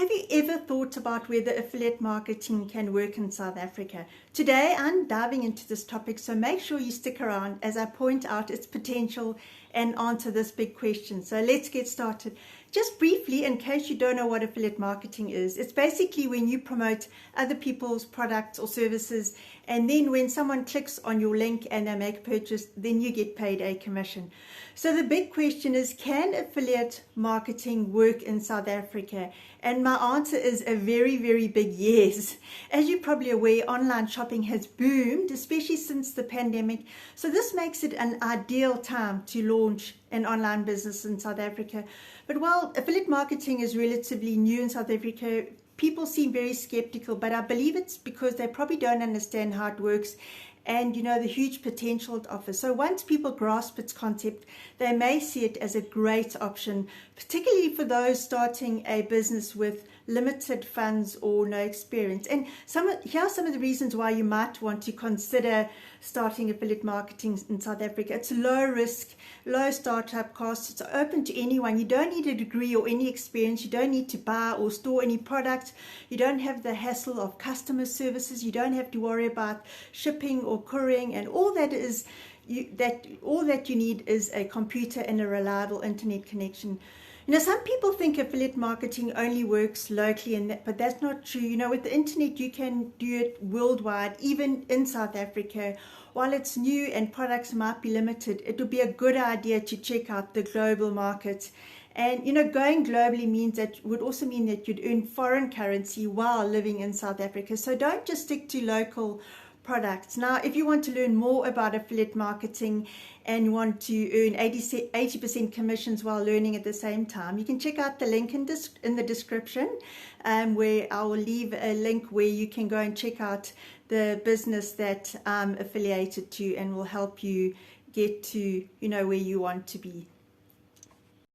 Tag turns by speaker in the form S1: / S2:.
S1: Have you ever thought about whether affiliate marketing can work in South Africa? Today I'm diving into this topic, so make sure you stick around as I point out its potential and answer this big question. So let's get started. Just briefly, in case you don't know what affiliate marketing is, it's basically when you promote other people's products or services, and then when someone clicks on your link and they make a purchase, then you get paid a commission. So the big question is, can affiliate marketing work in South Africa? And my answer is a very, very big yes. As you're probably aware, online shopping has boomed, especially since the pandemic. So this makes it an ideal time to launch an online business in South Africa. But while affiliate marketing is relatively new in South Africa, people seem very skeptical, but I believe it's because they probably don't understand how it works and the huge potential it offers. So once people grasp its concept, they may see it as a great option, particularly for those starting a business with limited funds or no experience. And here are some of the reasons why you might want to consider starting affiliate marketing in South Africa. It's low risk, low startup costs, it's open to anyone. You don't need a degree or any experience, you don't need to buy or store any product, you don't have the hassle of customer services, you don't have to worry about shipping or couriering, and all that you need is a computer and a reliable internet connection. Some people think affiliate marketing only works locally, but that's not true. With the internet, you can do it worldwide, even in South Africa. While it's new and products might be limited, it would be a good idea to check out the global market. And, going globally would also mean that you'd earn foreign currency while living in South Africa. So don't just stick to local products. Now, if you want to learn more about affiliate marketing and you want to earn 80% commissions while learning at the same time, you can check out the link in the description, where I will leave a link where you can go and check out the business that I'm affiliated to and will help you get to where you want to be.